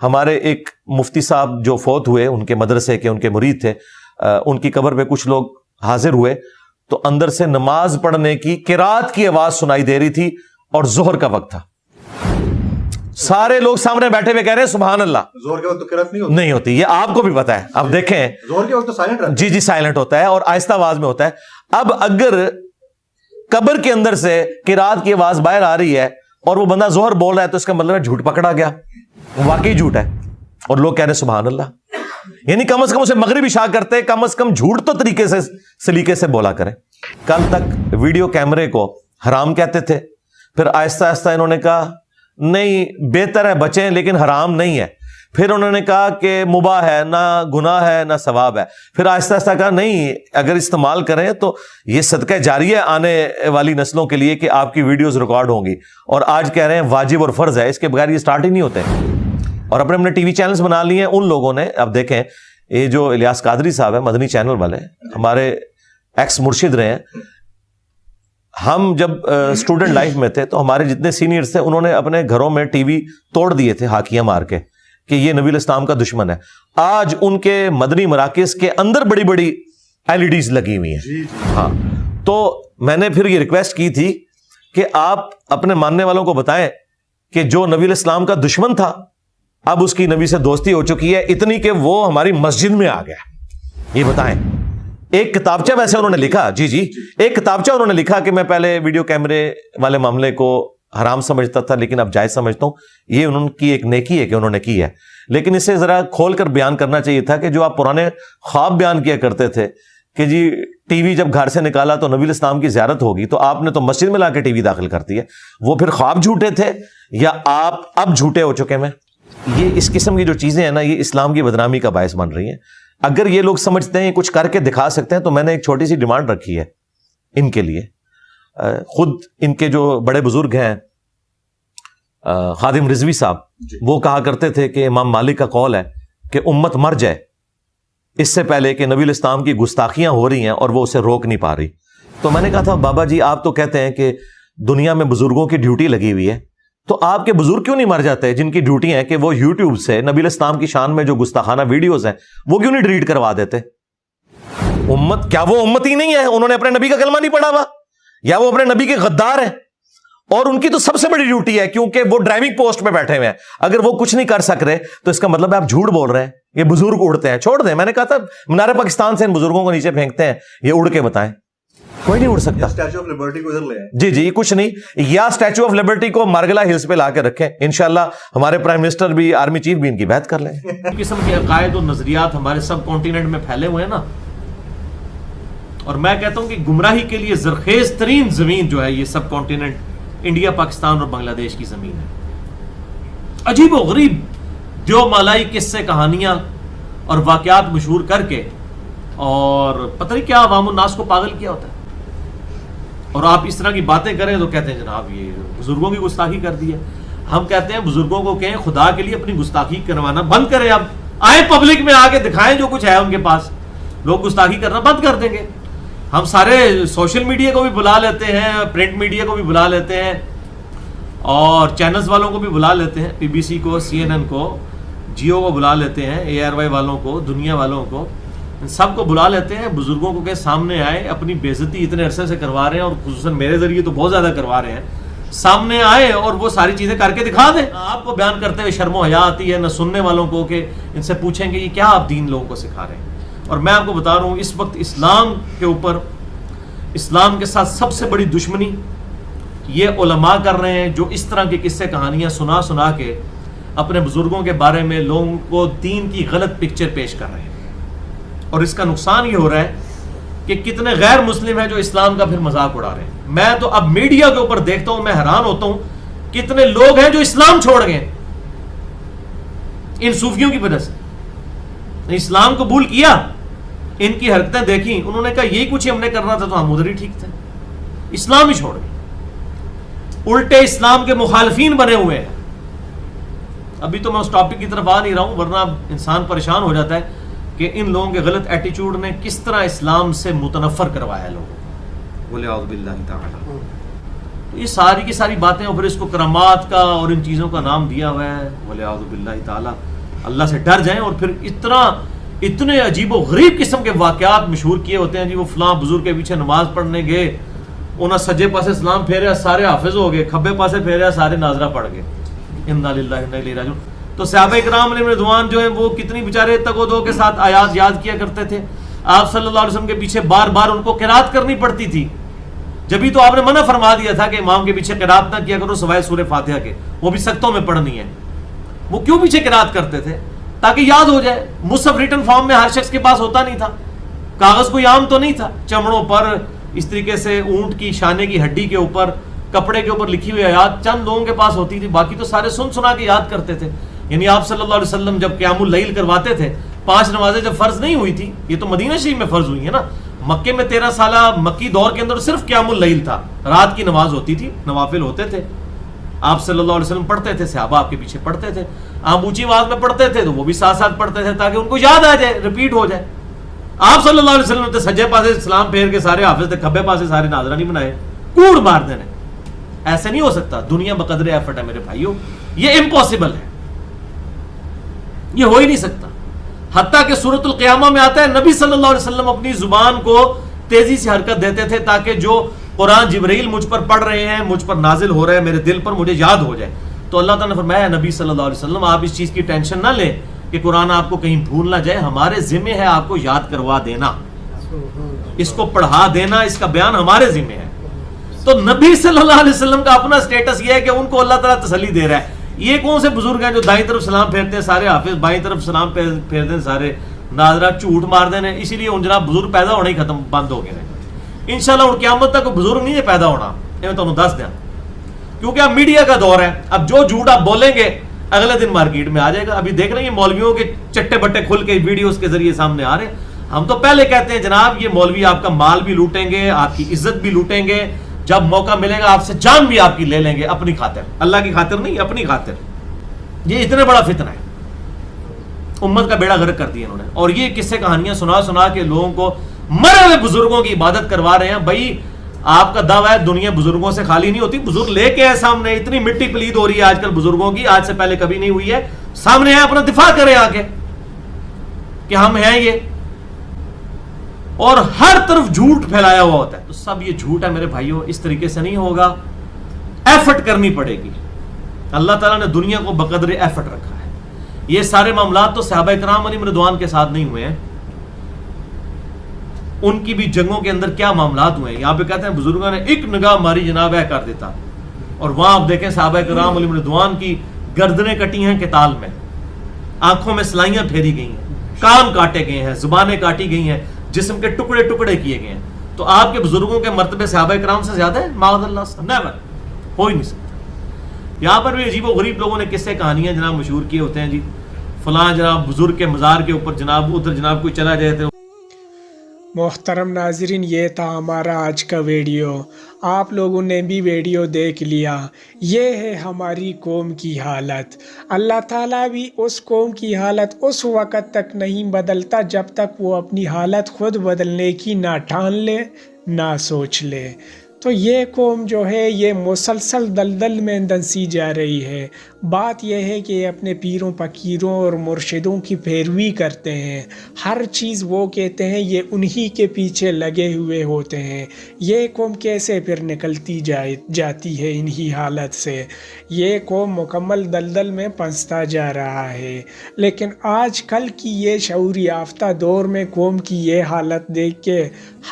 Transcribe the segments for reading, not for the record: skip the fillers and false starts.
ہمارے ایک مفتی صاحب جو فوت ہوئے، ان کے مدرسے کے ان کے مرید تھے، ان کی قبر پہ کچھ لوگ حاضر ہوئے تو اندر سے نماز پڑھنے کی قرات کی آواز سنائی دے رہی تھی اور ظہر کا وقت تھا. سارے لوگ سامنے بیٹھے ہوئے کہہ رہے ہیں سبحان اللہ. زور کے وقت تو قرات نہیں ہوتی، یہ آپ کو بھی پتا ہے. اب دیکھیں زور کے وقت تو سائلنٹ رہتا ہے. جی سائلنٹ ہوتا ہے اور آہستہ آواز میں ہوتا ہے. اب اگر قبر کے اندر سے قرات کی آواز باہر آ رہی ہے اور وہ بندہ ظہر بول رہا ہے تو اس کا مطلب ہے جھوٹ پکڑا گیا، واقعی جھوٹ ہے. اور لوگ کہہ رہے سبحان اللہ. یعنی کم از کم اسے مغرب عشاء کرتے، کم از کم جھوٹ تو طریقے سے سلیقے سے بولا کریں. کل تک ویڈیو کیمرے کو حرام کہتے تھے، پھر آہستہ آہستہ انہوں نے کہا نہیں بہتر ہے بچیں لیکن حرام نہیں ہے. پھر انہوں نے کہا کہ مباح ہے، نہ گناہ ہے نہ ثواب ہے. پھر آہستہ آہستہ کہا نہیں اگر استعمال کریں تو یہ صدقہ جاریہ آنے والی نسلوں کے لیے کہ آپ کی ویڈیوز ریکارڈ ہوں گی. اور آج کہہ رہے ہیں واجب اور فرض ہے، اس کے بغیر یہ سٹارٹ ہی نہیں ہوتے. اور اپنے ٹی وی چینلز بنا لیے ہیں ان لوگوں نے. اب دیکھیں یہ جو الیاس قادری صاحب ہیں مدنی چینل والے، ہمارے ایکس مرشد رہے ہیں. ہم جب اسٹوڈنٹ لائف میں تھے تو ہمارے جتنے سینئرز تھے انہوں نے اپنے گھروں میں ٹی وی توڑ دیے تھے ہاکیاں مار کے کہ یہ نبی الاسلام کا دشمن ہے. آج ان کے مدنی مراکز کے اندر بڑی بڑی LEDs لگی ہوئی ہیں. ہاں تو میں نے پھر یہ ریکویسٹ کی تھی کہ آپ اپنے ماننے والوں کو بتائیں کہ جو نبی الاسلام کا دشمن تھا اب اس کی نبی سے دوستی ہو چکی ہے اتنی کہ وہ ہماری مسجد میں آ گیا. یہ بتائیں. ایک کتابچہ ویسے انہوں نے لکھا، جی ایک کتابچہ انہوں نے لکھا کہ میں پہلے ویڈیو کیمرے والے معاملے کو حرام سمجھتا تھا لیکن اب جائز سمجھتا ہوں. یہ انہوں کی ایک نیکی ہے کہ انہوں نے کی ہے. لیکن اسے ذرا کھول کر بیان کرنا چاہیے تھا کہ جو آپ پرانے خواب بیان کیا کرتے تھے کہ جی ٹی وی جب گھر سے نکالا تو نبی الاسلام کی زیارت ہوگی، تو آپ نے تو مسجد میں لا کے ٹی وی داخل کر دی ہے. وہ پھر خواب جھوٹے تھے یا آپ اب جھوٹے ہو چکے ہیں؟ یہ اس قسم کی جو چیزیں ہیں نا یہ اسلام کی بدنامی کا باعث بن رہی ہیں. اگر یہ لوگ سمجھتے ہیں کچھ کر کے دکھا سکتے ہیں تو میں نے ایک چھوٹی سی ڈیمانڈ رکھی ہے ان کے لیے. خود ان کے جو بڑے بزرگ ہیں خادم رضوی صاحب، وہ کہا کرتے تھے کہ امام مالک کا قول ہے کہ امت مر جائے اس سے پہلے کہ نبی الاسلام کی گستاخیاں ہو رہی ہیں اور وہ اسے روک نہیں پا رہی. تو میں نے کہا تھا بابا جی آپ تو کہتے ہیں کہ دنیا میں بزرگوں کی ڈیوٹی لگی ہوئی ہے، تو آپ کے بزرگ کیوں نہیں مر جاتے جن کی ڈیوٹی ہے کہ وہ یوٹیوب سے نبی الاسلام کی شان میں جو گستاخانہ ویڈیوز ہیں وہ کیوں نہیں ڈیلیٹ کروا دیتے؟ امت کیا وہ امت ہی نہیں ہے؟ انہوں نے اپنے نبی کا کلمہ نہیں پڑھا ہوا یا وہ اپنے نبی کے غدار ہیں؟ اور ان کی تو سب سے بڑی ڈیوٹی ہے کیونکہ وہ ڈرائیونگ پوسٹ پہ بیٹھے ہوئے ہیں. اگر وہ کچھ نہیں کر سک رہے تو اس کا مطلب ہے آپ جھوٹ بول رہے ہیں. یہ بزرگ اڑتے ہیں، چھوڑ دیں. میں نے کہا تھا مینار پاکستان سے ان بزرگوں کو نیچے پھینکتے ہیں، یہ اڑ کے بتائیں. کوئی نہیں اڑ سکتا. اسٹیچو آف لبرٹی کو ادھر لے آئیں. جی کچھ نہیں. یا اسٹیچو آف لبرٹی کو مارگلا ہلز پہ لا کے رکھیں، انشاءاللہ ہمارے پرائم منسٹر بھی آرمی چیف بھی ان کی بیعت کر لیں. قسم کے عقائد اور نظریات ہمارے سب کانٹیننٹ میں پھیلے ہوئے ہیں نا، اور میں کہتا ہوں کہ گمراہی کے لیے زرخیز ترین زمین جو ہے یہ سب کانٹیننٹ انڈیا، پاکستان اور بنگلہ دیش کی زمین ہے. عجیب و غریب دیو مالائی قصے کہانیاں اور واقعات مشہور کر کے اور پتہ نہیں کیا عوام الناس کو پاگل کیا ہوتا ہے. اور آپ اس طرح کی باتیں کریں تو کہتے ہیں جناب یہ بزرگوں کی گستاخی کر دی ہے. ہم کہتے ہیں بزرگوں کو کہیں خدا کے لیے اپنی گستاخی کروانا بند کریں. اب آئے پبلک میں آ کے دکھائیں جو کچھ ہے ان کے پاس. لوگ گستاخی کرنا بند کر دیں گے. ہم سارے سوشل میڈیا کو بھی بلا لیتے ہیں، پرنٹ میڈیا کو بھی بلا لیتے ہیں اور چینلز والوں کو بھی بلا لیتے ہیں، BBC کو، CNN کو، جیو کو بلا لیتے ہیں، ARY والوں کو، دنیا والوں کو، سب کو بلا لیتے ہیں. بزرگوں کو کہ سامنے آئے، اپنی بےعزتی اتنے عرصے سے کروا رہے ہیں اور خصوصاً میرے ذریعے تو بہت زیادہ کروا رہے ہیں، سامنے آئے اور وہ ساری چیزیں کر کے دکھا دیں. آپ کو بیان کرتے ہوئے شرم و حیا آتی ہے نہ سننے والوں کو کہ ان سے پوچھیں کہ یہ کیا آپ دین لوگوں کو سکھا رہے ہیں. اور میں آپ کو بتا رہا ہوں اس وقت اسلام کے اوپر، اسلام کے ساتھ سب سے بڑی دشمنی یہ علماء کر رہے ہیں جو اس طرح کی قصے کہانیاں سنا سنا کے اپنے بزرگوں کے بارے میں لوگوں کو دین کی غلط پکچر پیش کر رہے ہیں. اور اس کا نقصان یہ ہو رہا ہے کہ کتنے غیر مسلم ہیں جو اسلام کا پھر مذاق اڑا رہے ہیں. میں تو اب میڈیا کے اوپر دیکھتا ہوں، میں حیران ہوتا ہوں کتنے لوگ ہیں جو اسلام چھوڑ گئے ان صوفیوں کی وجہ سے. اسلام قبول کیا، ان کی حرکتیں دیکھی، انہوں نے کہا یہی کچھ ہم نے کرنا تھا تو ہم ادھر ہی ٹھیک تھے، اسلام ہی چھوڑ گئے. الٹے اسلام کے مخالفین بنے ہوئے ہیں. ابھی تو میں اس ٹاپک کی طرف آ نہیں رہا ہوں ورنہ انسان پریشان ہو جاتا ہے کہ ان لوگوں کے غلط ایٹیچیوڈ نے کس طرح اسلام سے متنفر کروایا لوگوں کو. وَلِعَوْذُ بِاللَّهِ تَعَالَى. تو یہ ساری کی ساری باتیں اور پھر اس کو کرامات کا اور ان چیزوں کا نام دیا ہوا ہے. وَلِعَوْذُ بِاللَّهِ تَعَالَى. اللہ سے ڈر جائیں. اور پھر اتنے عجیب و غریب قسم کے واقعات مشہور کیے ہوتے ہیں جی. وہ فلاں بزرگ کے پیچھے نماز پڑھنے گئے, انہاں سجے پاسے سلام پھیریا سارے حافظ ہو گئے, کھبے پاسے پھیریا سارے ناظرہ پڑھ گئے. انا للہ و انا الیہ راجعون. تو صحابہ کرام علیہ رضوان جو ہیں وہ کتنی بیچارے تگ و دو کے ساتھ آیات یاد کیا کرتے تھے. آپ صلی اللہ علیہ وسلم کے پیچھے بار بار ان کو قرات کرنی پڑتی تھی. جبھی تو آپ نے منع فرما دیا تھا کہ امام کے پیچھے قرات نہ کیا کرو سوائے سورہ فاتحہ کے, وہ بھی سختوں میں پڑھنی ہے. وہ کیوں پیچھے قرات کرتے تھے؟ تاکہ یاد ہو جائے. مصحف ریٹن فارم میں ہر شخص کے پاس ہوتا نہیں تھا, کاغذ کوئی عام تو نہیں تھا. چمڑوں پر اس طریقے سے اونٹ کی شانے کی ہڈی کے اوپر کپڑے کے اوپر لکھی ہوئی آیات چند لوگوں کے پاس ہوتی تھی, باقی تو سارے سن سنا کے یاد کرتے تھے. یعنی آپ صلی اللہ علیہ وسلم جب قیام اللیل کرواتے تھے, 5 نمازیں جب فرض نہیں ہوئی تھی, یہ تو مدینہ شریف میں فرض ہوئی ہیں نا. مکے میں 13 سالہ مکی دور کے اندر صرف قیام اللیل تھا, رات کی نماز ہوتی تھی, نوافل ہوتے تھے. آپ صلی اللہ علیہ وسلم پڑھتے تھے, صحابہ آپ کے پیچھے پڑھتے تھے. آپ اونچی آواز میں پڑھتے تھے تو وہ بھی ساتھ ساتھ پڑھتے تھے تاکہ ان کو یاد آ جائے, ریپیٹ ہو جائے. آپ صلی اللہ علیہ وسلم سجے پاسے سلام پھیر کے سارے حافظ تھے, کھبے پاسے سارے ناظرہ نہیں بنائے, کوڑ مار دینے. ایسے نہیں ہو سکتا. دنیا بقدر ایفرٹ ہے میرے بھائیوں, یہ امپاسبل ہے, یہ ہو ہی نہیں سکتا. حتیٰ کہ سورۃ القیامہ میں آتا ہے نبی صلی اللہ علیہ وسلم اپنی زبان کو تیزی سے حرکت دیتے تھے تاکہ جو قرآن جبرائیل مجھ پر پڑھ رہے ہیں, مجھ پر نازل ہو رہے ہیں, میرے دل پر مجھے یاد ہو جائے. تو اللہ تعالیٰ نے فرمایا نبی صلی اللہ علیہ وسلم آپ اس چیز کی ٹینشن نہ لیں کہ قرآن آپ کو کہیں بھول نہ جائے, ہمارے ذمہ ہے آپ کو یاد کروا دینا, اس کو پڑھا دینا, اس کا بیان ہمارے ذمہ ہے. تو نبی صلی اللہ علیہ وسلم کا اپنا سٹیٹس یہ ہے کہ ان کو اللہ تعالیٰ تسلی دے رہا ہے. یہ کون سے بزرگ ہیں جو دائیں طرف سلام پھیرتے ہیں سارے حافظ, بائیں طرف سلام پھیرتے ہیں سارے ناظرہ, جھوٹ مار دینے. اسی لیے ان جناب بزرگ پیدا ہونا ہی ختم بند ہو گئے ہیں. انشاءاللہ ان قیامت تک بزرگ نہیں ہے پیدا ہونا, یہ میں تمہیں دس دیا, کیونکہ اب میڈیا کا دور ہے. اب جو جھوٹ آپ بولیں گے اگلے دن مارکیٹ میں آ جائے گا. ابھی دیکھ رہے ہیں مولویوں کے چٹے بٹے کھل کے ویڈیوز کے ذریعے سامنے آ رہے ہیں. ہم تو پہلے کہتے ہیں جناب یہ مولوی آپ کا مال بھی لوٹیں گے, آپ کی عزت بھی لوٹیں گے, جب موقع ملے گا آپ سے جان بھی آپ کی لے لیں گے اپنی خاطر, اللہ کی خاطر نہیں, اپنی خاطر. یہ اتنا بڑا فتنہ ہے, امت کا بیڑا غرق کر دیا انہوں نے. اور یہ قصے کہانیاں سنا سنا کے لوگوں کو مرے ہوئے بزرگوں کی عبادت کروا رہے ہیں. بھائی آپ کا دعویٰ ہے دنیا بزرگوں سے خالی نہیں ہوتی, بزرگ لے کے ہے سامنے. اتنی مٹی پلید ہو رہی ہے آج کل بزرگوں کی, آج سے پہلے کبھی نہیں ہوئی ہے. سامنے ہے, اپنا دفاع کریں آ کے کہ ہم ہیں یہ. اور ہر طرف جھوٹ پھیلایا ہوا ہوتا ہے, تو سب یہ جھوٹ ہے میرے بھائیوں. اس طریقے سے نہیں ہوگا, ایفرٹ کرنی پڑے گی. اللہ تعالیٰ نے دنیا کو بقدر ایفرٹ رکھا ہے. یہ سارے معاملات تو صحابہ کرام علیہم رضوان کے ساتھ نہیں ہوئے ہیں, ان کی بھی جنگوں کے اندر کیا معاملات ہوئے ہیں. یہاں پہ کہتے ہیں بزرگوں نے ایک نگاہ ماری جناب ہے کر دیتا, اور وہاں آپ دیکھیں صحابہ کرام علیہم رضوان کی گردنیں کٹی ہیں قتال میں, آنکھوں میں سلائیاں پھیری گئی ہیں, کان کاٹے گئے ہیں, زبانیں کاٹی گئی ہیں, جسم کے ٹکڑے ٹکڑے کیے گئے ہیں. تو آپ کے بزرگوں کے مرتبے صحابہ کرام سے زیادہ ہے؟ معاذ اللہ سے نیور, ہو ہی نہیں سکتا. یہاں پر بھی عجیب و غریب لوگوں نے قصے کہانیاں جناب مشہور کیے ہوتے ہیں جی. فلاں جناب بزرگ کے مزار کے اوپر جناب ادھر جناب کوئی چلا جائے تو. محترم ناظرین, یہ تھا ہمارا آج کا ویڈیو. آپ لوگوں نے بھی ویڈیو دیکھ لیا. یہ ہے ہماری قوم کی حالت. اللہ تعالیٰ بھی اس قوم کی حالت اس وقت تک نہیں بدلتا جب تک وہ اپنی حالت خود بدلنے کی نہ ٹھان لے نہ سوچ لے. تو یہ قوم جو ہے یہ مسلسل دلدل میں دنسی جا رہی ہے. بات یہ ہے کہ یہ اپنے پیروں فقیروں اور مرشدوں کی پیروی کرتے ہیں. ہر چیز وہ کہتے ہیں, یہ انہی کے پیچھے لگے ہوئے ہوتے ہیں. یہ قوم کیسے پھر نکلتی جاتی ہے انہی حالت سے. یہ قوم مکمل دلدل میں پھنستا جا رہا ہے. لیکن آج کل کی یہ شعور یافتہ دور میں قوم کی یہ حالت دیکھ کے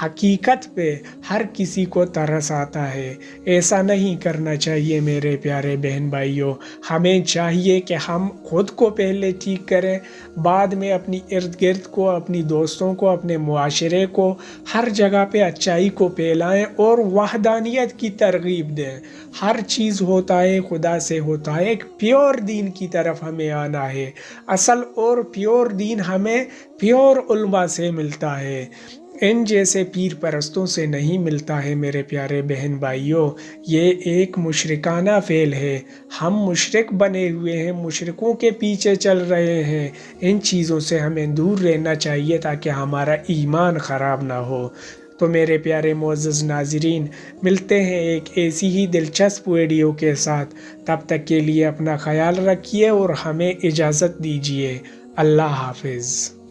حقیقت پہ ہر کسی کو ترس آتا ہے. ایسا نہیں کرنا چاہیے میرے پیارے بہن بھائیوں. ہمیں چاہیے کہ ہم خود کو پہلے ٹھیک کریں, بعد میں اپنی ارد گرد کو, اپنی دوستوں کو, اپنے معاشرے کو, ہر جگہ پہ اچائی کو پھیلائیں اور وحدانیت کی ترغیب دیں. ہر چیز ہوتا ہے خدا سے ہوتا ہے. ایک پیور دین کی طرف ہمیں آنا ہے. اصل اور پیور دین ہمیں پیور علماء سے ملتا ہے, ان جیسے پیر پرستوں سے نہیں ملتا ہے میرے پیارے بہن بھائیوں. یہ ایک مشرکانہ فعل ہے. ہم مشرک بنے ہوئے ہیں, مشرکوں کے پیچھے چل رہے ہیں. ان چیزوں سے ہمیں دور رہنا چاہیے تاکہ ہمارا ایمان خراب نہ ہو. تو میرے پیارے معزز ناظرین، ملتے ہیں ایک ایسی ہی دلچسپ ویڈیو کے ساتھ. تب تک کے لیے اپنا خیال رکھیے اور ہمیں اجازت دیجیے. اللہ حافظ.